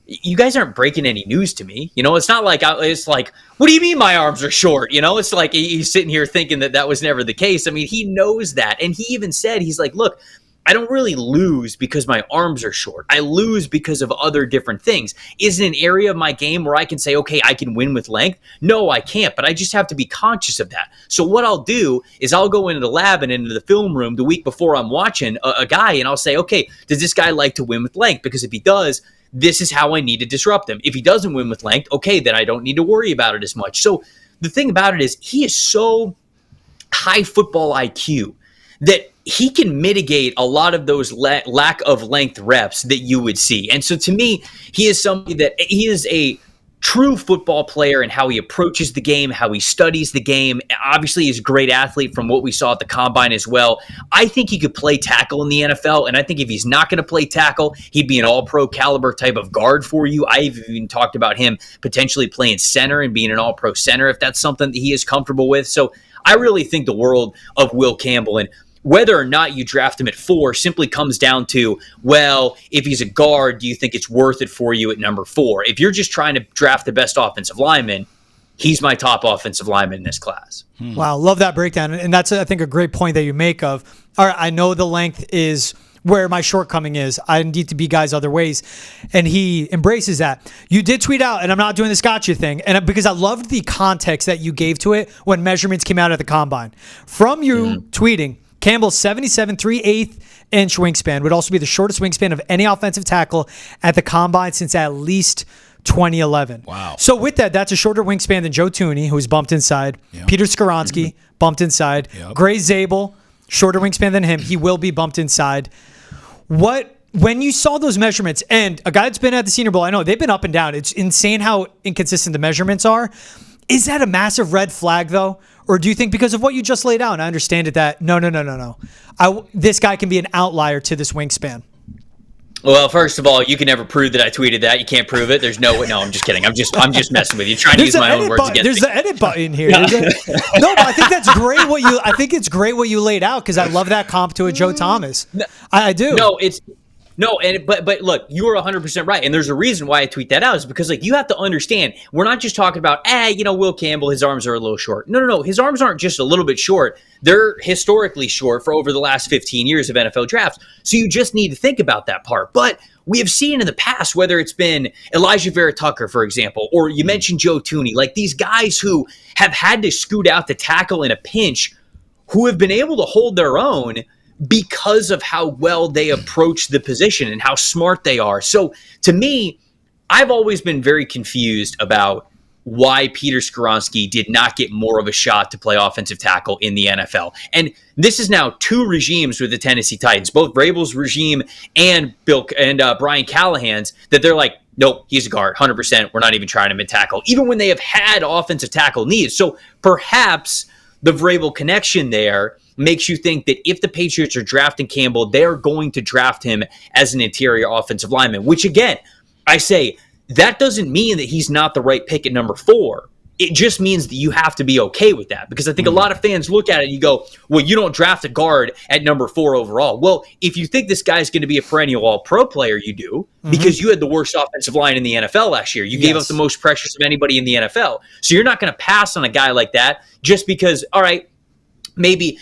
"You guys aren't breaking any news to me. It's not like it's like, what do you mean my arms are short? It's like he's sitting here thinking that was never the case. I mean, he knows that, and he even said he's like, look." I don't really lose because my arms are short. I lose because of other different things. Is it an area of my game where I can say, okay, I can win with length? No, I can't, but I just have to be conscious of that. So what I'll do is I'll go into the lab and into the film room the week before I'm watching a guy, and I'll say, okay, does this guy like to win with length? Because if he does, this is how I need to disrupt him. If he doesn't win with length, okay, then I don't need to worry about it as much. So the thing about it is he is so high football IQ that he can mitigate a lot of those lack of length reps that you would see. And so to me, he is a true football player in how he approaches the game, how he studies the game. Obviously, he's a great athlete from what we saw at the Combine as well. I think he could play tackle in the NFL, and I think if he's not going to play tackle, he'd be an all-pro caliber type of guard for you. I've even talked about him potentially playing center and being an all-pro center if that's something that he is comfortable with. So I really think the world of Will Campbell, and whether or not you draft him at 4 simply comes down to, well, if he's a guard, do you think it's worth it for you at number 4? If you're just trying to draft the best offensive lineman, he's my top offensive lineman in this class. Wow, love that breakdown. And that's, I think, a great point that you make of, all right, I know the length is where my shortcoming is. I need to be guys other ways. And he embraces that. You did tweet out, and I'm not doing this gotcha thing, and because I loved the context that you gave to it when measurements came out at the Combine. From you tweeting, Campbell's 77 3/8 inch wingspan would also be the shortest wingspan of any offensive tackle at the Combine since at least 2011. Wow. So with that, that's a shorter wingspan than Joe Thuney, who's bumped inside. Yep. Peter Skoronski, bumped inside. Yep. Gray Zabel, shorter wingspan than him. He will be bumped inside. When you saw those measurements, and a guy that's been at the Senior Bowl, I know they've been up and down. It's insane how inconsistent the measurements are. Is that a massive red flag, though? Or do you think because of what you just laid out, and I understand it, that no, this guy can be an outlier to this wingspan? Well, first of all, you can never prove that I tweeted that. You can't prove it. There's no way. No, I'm just kidding. I'm just messing with you. Trying to use my own words against There's me. an edit button here. No, but I think that's great. I think it's great what you laid out, because I love that comp to a Joe Thomas. I do. But look, you are 100% right, and there's a reason why I tweet that out is because you have to understand we're not just talking about Will Campbell, his arms are a little short. No, his arms aren't just a little bit short. They're historically short for over the last 15 years of NFL drafts. So you just need to think about that part. But we have seen in the past, whether it's been Elijah Vera Tucker, for example, or you mentioned Joe Thuney, these guys who have had to scoot out the tackle in a pinch, who have been able to hold their own because of how well they approach the position and how smart they are. So to me, I've always been very confused about why Peter Skoronski did not get more of a shot to play offensive tackle in the NFL. And this is now 2 regimes with the Tennessee Titans, both Vrabel's regime and Brian Callahan's, that they're like, nope, he's a guard, 100%. We're not even trying him at tackle, even when they have had offensive tackle needs. So perhaps the Vrabel connection there makes you think that if the Patriots are drafting Campbell, they're going to draft him as an interior offensive lineman, which again, I say, that doesn't mean that he's not the right pick at number 4. It just means that you have to be okay with that, because I think a lot of fans look at it and you go, well, you don't draft a guard at number 4 overall. Well, if you think this guy's going to be a perennial all-pro player, you do, because you had the worst offensive line in the NFL last year. You gave up the most pressures of anybody in the NFL. So you're not going to pass on a guy like that just because, all right, maybe,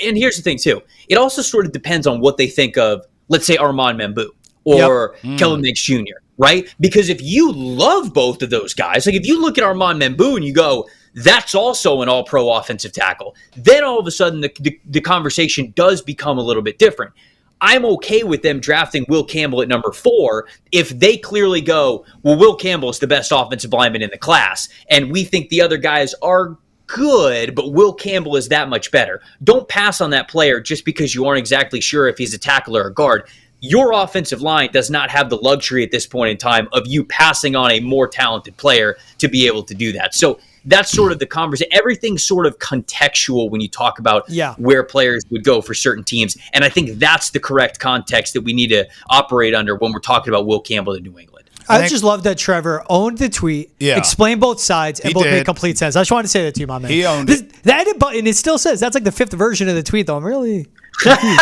and here's the thing too. It also sort of depends on what they think of let's say Armand Membu or Kellen Mix Jr., right? Because if you love both of those guys, like if you look at Armand Membu and you go, that's also an all-pro offensive tackle, then all of a sudden the conversation does become a little bit different. I'm okay with them drafting Will Campbell at number 4 if they clearly go, well, Will Campbell is the best offensive lineman in the class, and we think the other guys are good, but Will Campbell is that much better. Don't pass on that player just because you aren't exactly sure if he's a tackle or a guard. Your offensive line does not have the luxury at this point in time of you passing on a more talented player to be able to do that. So that's sort of the conversation. Everything's sort of contextual when you talk about where players would go for certain teams. And I think that's the correct context that we need to operate under when we're talking about Will Campbell in New England. I just love that Trevor owned the tweet, explained both sides, and both made complete sense. I just wanted to say that to you, my man. He owned it. The edit button, it still says, that's like the 5th version of the tweet, though. I'm really confused.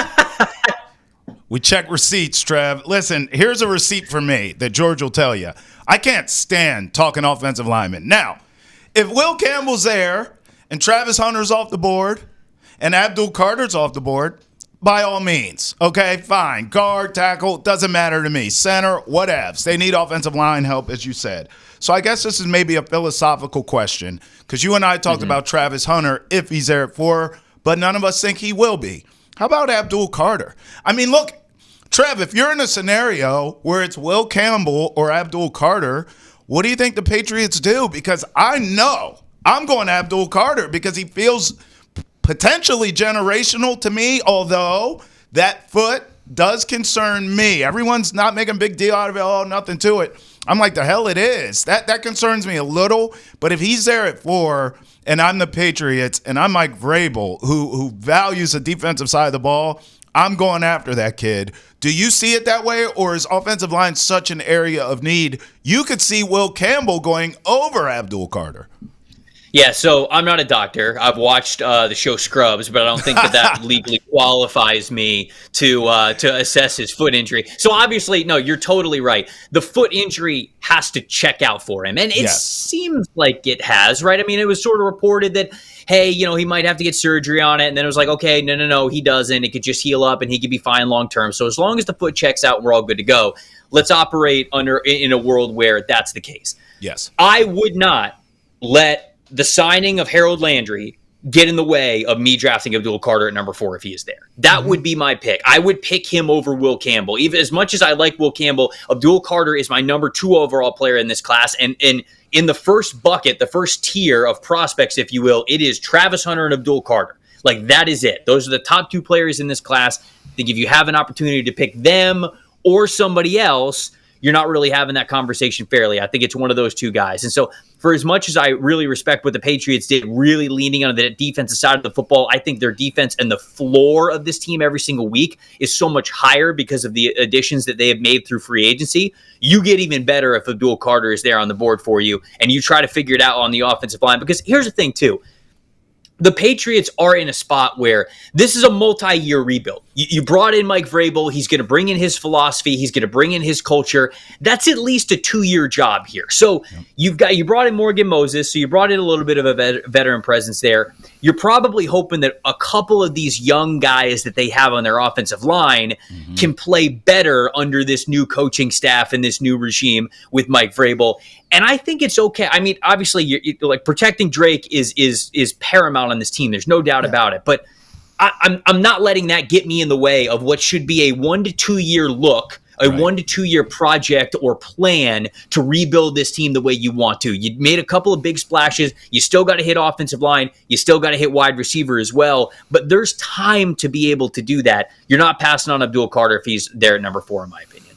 We check receipts, Trev. Listen, here's a receipt for me that George will tell you. I can't stand talking offensive linemen. Now, if Will Campbell's there and Travis Hunter's off the board and Abdul Carter's off the board, by all means, okay, fine. Guard, tackle, doesn't matter to me. Center, whatevs. They need offensive line help, as you said. So I guess this is maybe a philosophical question because you and I talked about Travis Hunter if he's there at 4, but none of us think he will be. How about Abdul Carter? I mean, look, Trev, if you're in a scenario where it's Will Campbell or Abdul Carter, what do you think the Patriots do? Because I know I'm going Abdul Carter because he feels potentially generational to me, although that foot does concern me. Everyone's not making a big deal out of it. Oh, nothing to it. I'm like, the hell it is. That concerns me a little. But if he's there at 4 and I'm the Patriots and I'm Mike Vrabel, who values the defensive side of the ball, I'm going after that kid. Do you see it that way, or is offensive line such an area of need? You could see Will Campbell going over Abdul Carter. Yeah, so I'm not a doctor. I've watched the show Scrubs, but I don't think that legally qualifies me to assess his foot injury. So obviously, no, you're totally right. The foot injury has to check out for him, and it seems like it has, right? I mean, it was sort of reported that, hey, he might have to get surgery on it, and then it was like, okay, no, he doesn't. It could just heal up, and he could be fine long term. So as long as the foot checks out, we're all good to go. Let's operate in a world where that's the case. Yes, I would not let the signing of Harold Landry get in the way of me drafting Abdul Carter at number 4 if he is there. That would be my pick. I would pick him over Will Campbell. Even as much as I like Will Campbell, Abdul Carter is my number 2 overall player in this class. And in the first bucket, the first tier of prospects, if you will, it is Travis Hunter and Abdul Carter. Like, that is it. Those are the top 2 players in this class. I think if you have an opportunity to pick them or somebody else, you're not really having that conversation fairly. I think it's one of those 2 guys. And so for as much as I really respect what the Patriots did, really leaning on the defensive side of the football, I think their defense and the floor of this team every single week is so much higher because of the additions that they have made through free agency. You get even better if Abdul Carter is there on the board for you, and you try to figure it out on the offensive line. Because here's the thing, too. The Patriots are in a spot where this is a multi-year rebuild. You brought in Mike Vrabel. He's going to bring in his philosophy. He's going to bring in his culture. That's at least a 2-year job here. So you brought in Morgan Moses, so you brought in a little bit of a veteran presence there. You're probably hoping that a couple of these young guys that they have on their offensive line can play better under this new coaching staff and this new regime with Mike Vrabel. And I think it's okay. I mean, obviously, like protecting Drake is paramount on this team. There's no doubt about it. But I'm not letting that get me in the way of what should be a 1 to 2 year look, a 1 to 2 year project or plan to rebuild this team the way you want to. You made a couple of big splashes. You still got to hit offensive line. You still got to hit wide receiver as well. But there's time to be able to do that. You're not passing on Abdul Carter if he's there at number 4, in my opinion.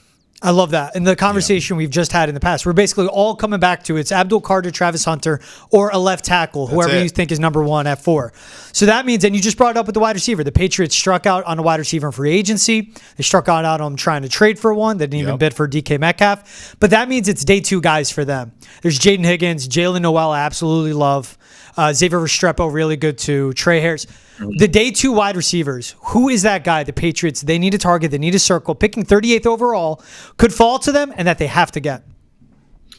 I love that. And the conversation we've just had in the past, we're basically all coming back to it's Abdul Carter, Travis Hunter, or a left tackle, whoever you think is number 1 at 4. So that means, and you just brought it up with the wide receiver, the Patriots struck out on a wide receiver in free agency. They struck out on them trying to trade for one. They didn't even bid for DK Metcalf. But that means it's day 2 guys for them. There's Jaden Higgins, Jalen Noel, I absolutely love. Xavier Restrepo, really good too. Trey Harris. The day 2 wide receivers, who is that guy the Patriots, they need to target, they need to circle, picking 38th overall, could fall to them and that they have to get?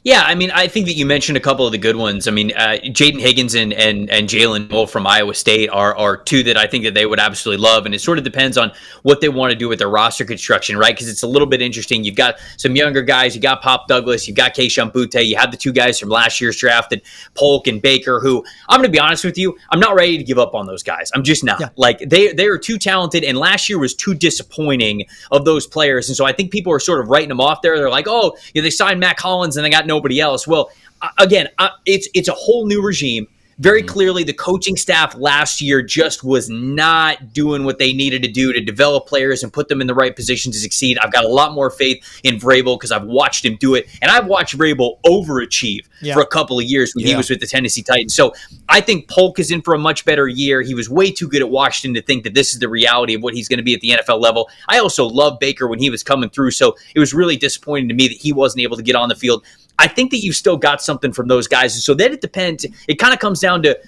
Yeah, I mean, I think that you mentioned a couple of the good ones. I mean, Jaden Higgins and Jalen Noel from Iowa State are two that I think that they would absolutely love, and it sort of depends on what they want to do with their roster construction, right? Because it's a little bit interesting. You've got some younger guys. You got Pop Douglas. You've got Keishon Butte. You have the two guys from last year's drafted, Polk and Baker, who I'm going to be honest with you, I'm not ready to give up on those guys. I'm just not. Yeah. Like, they are too talented, and last year was too disappointing of those players, and so I think people are sort of writing them off there. They're like, oh, they signed Matt Collins and they got nobody else. Well, again, it's a whole new regime. Very clearly, the coaching staff last year just was not doing what they needed to do to develop players and put them in the right position to succeed. I've got a lot more faith in Vrabel because I've watched him do it, and I've watched Vrabel overachieve for a couple of years when he was with the Tennessee Titans. So I think Polk is in for a much better year. He was way too good at Washington to think that this is the reality of what he's going to be at the NFL level. I also love Baker when he was coming through, so it was really disappointing to me that he wasn't able to get on the field. I think that you've still got something from those guys. And so then it depends. It kind of comes down to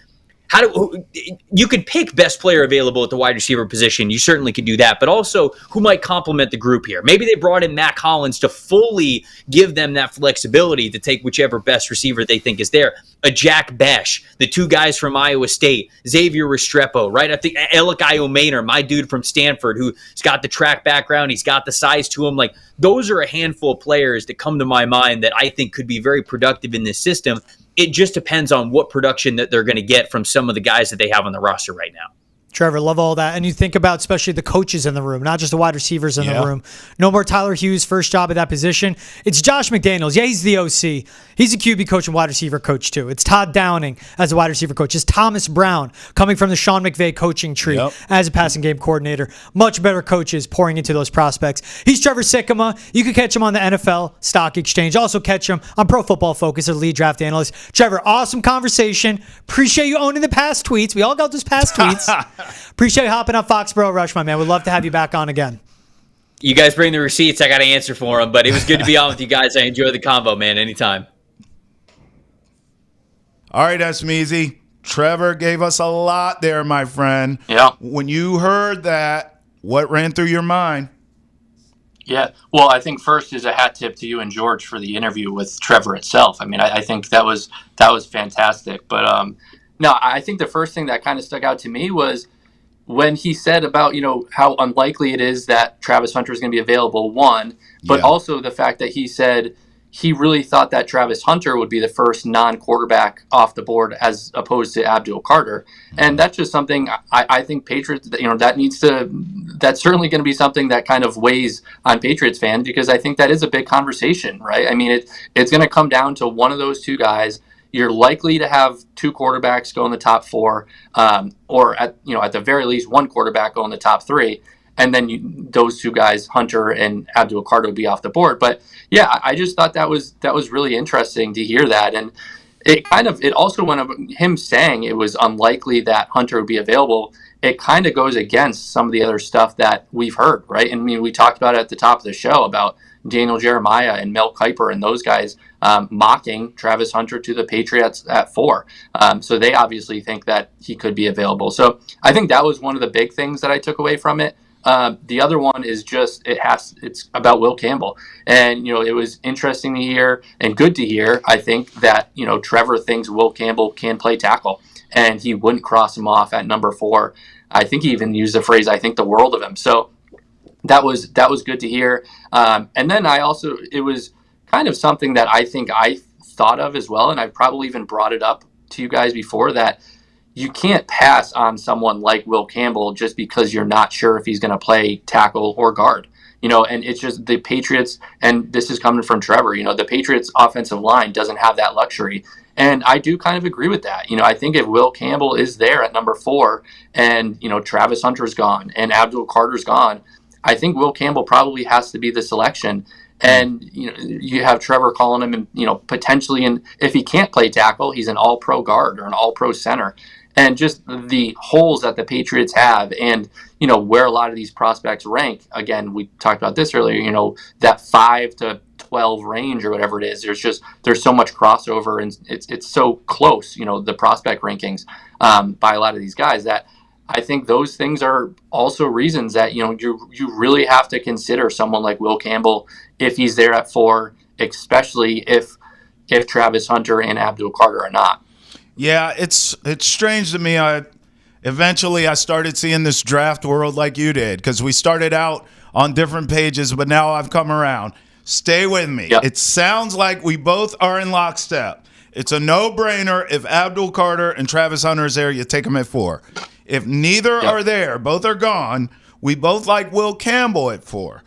you could pick best player available at the wide receiver position. You certainly could do that, but also who might complement the group here. Maybe they brought in Matt Collins to fully give them that flexibility to take whichever best receiver they think is there. A Jack Besh, the two guys from Iowa State, Xavier Restrepo, right? I think Alec Iomaner, my dude from Stanford, who's got the track background, he's got the size to him. Like, those are a handful of players that come to my mind that I think could be very productive in this system. It just depends on what production that they're going to get from some of the guys that they have on the roster right now. Trevor, love all that. And you think about especially the coaches in the room, not just the wide receivers in the room. No more Tyler Hughes, first job at that position. It's Josh McDaniels. Yeah, he's the OC. He's a QB coach and wide receiver coach too. It's Todd Downing as a wide receiver coach. It's Thomas Brown coming from the Sean McVay coaching tree as a passing game coordinator. Much better coaches pouring into those prospects. He's Trevor Sikkema. You can catch him on the NFL Stock Exchange. Also catch him on Pro Football Focus, their lead draft analyst. Trevor, awesome conversation. Appreciate you owning the past tweets. We all got those past tweets. Appreciate you hopping on Foxborough Rush, my man. We'd love to have you back on again. You guys bring the receipts. I got to answer for them, but it was good to be on with you guys. I enjoy the convo, man. Anytime. All right, Esmeezy. Trevor gave us a lot there, my friend. Yeah. When you heard that, what ran through your mind? Yeah, well, I think first is a hat tip to you and George for the interview with Trevor itself. I mean, I think that was fantastic. But no, I think the first thing that kind of stuck out to me was when he said about, how unlikely it is that Travis Hunter is going to be available, one, but also the fact that he said he really thought that Travis Hunter would be the first non-quarterback off the board as opposed to Abdul Carter. And that's just something I think Patriots, that's certainly going to be something that kind of weighs on Patriots fans, because I think that is a big conversation, right? I mean, it's going to come down to one of those two guys. You're likely to have two quarterbacks go in the top four, or at the very least one quarterback go in the top three, and then those two guys, Hunter and Abdul Carter, would be off the board. But yeah, I just thought that was really interesting to hear that, and it also went up him saying it was unlikely that Hunter would be available. It kind of goes against some of the other stuff that we've heard, right? And I mean, we talked about it at the top of the show about Daniel Jeremiah and Mel Kiper and those guys mocking Travis Hunter to the Patriots at 4. So they obviously think that he could be available. So I think that was one of the big things that I took away from it. The other one is just it's about Will Campbell. And, it was interesting to hear and good to hear, I think, that, Trevor thinks Will Campbell can play tackle and he wouldn't cross him off at number 4. I think he even used the phrase, I think the world of him. So that was good to hear. And then it was kind of something that I think I thought of as well, and I've probably even brought it up to you guys before, that you can't pass on someone like Will Campbell just because you're not sure if he's going to play tackle or guard. And it's just the Patriots, and this is coming from Trevor, the Patriots offensive line doesn't have that luxury. And I do kind of agree with that. I think if Will Campbell is there at number 4 and, Travis Hunter's gone and Abdul Carter's gone, I think Will Campbell probably has to be the selection. And, you have Trevor calling him, potentially, and if he can't play tackle, he's an all-pro guard or an all-pro center. And just the holes that the Patriots have and, where a lot of these prospects rank. Again, we talked about this earlier, that 5 to 12 range or whatever it is. There's so much crossover, and it's so close, the prospect rankings by a lot of these guys, that I think those things are also reasons that, you really have to consider someone like Will Campbell if he's there at 4, especially if if Travis Hunter and Abdul Carter are not. Yeah, it's strange to me. Eventually I started seeing this draft world like you did, because we started out on different pages, but now I've come around. Stay with me. Yep. It sounds like we both are in lockstep. It's a no-brainer. If Abdul Carter and Travis Hunter is there, you take them at 4. If neither are there, both are gone, we both like Will Campbell at 4.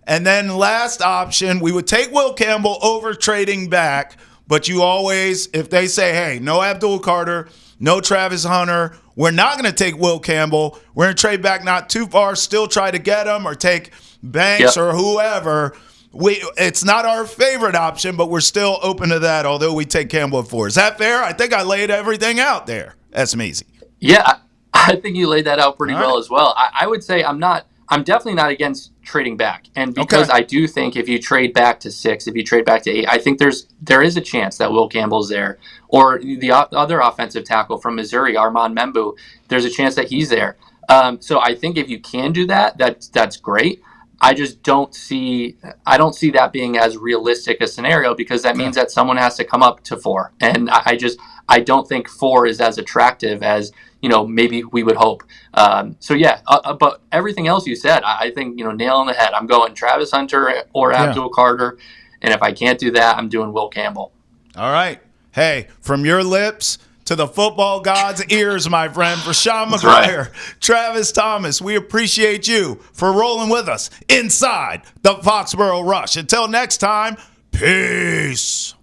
And then last option, we would take Will Campbell over trading back, but you always, if they say, hey, no Abdul Carter, no Travis Hunter, we're not going to take Will Campbell. We're going to trade back not too far, still try to get him, or take Banks or whoever. It's not our favorite option, but we're still open to that, although we take Campbell at 4. Is that fair? I think I laid everything out there. That's easy. Yeah, I think you laid that out pretty well as well. I would say I'm definitely not against trading back. And because I do think if you trade back to 6, if you trade back to 8, I think there is a chance that Will Campbell's there. Or the other offensive tackle from Missouri, Armand Membu, there's a chance that he's there. So I think if you can do that, that's great. I just don't see that being as realistic a scenario, because that means that someone has to come up to 4. And I don't think 4 is as attractive as, maybe we would hope. But everything else you said, I think, nail on the head. I'm going Travis Hunter or Abdul Carter. And if I can't do that, I'm doing Will Campbell. All right. Hey, from your lips to the football god's ears, my friend, for Sean McGuire, Travis Thomas, we appreciate you for rolling with us inside the Foxborough Rush. Until next time, peace.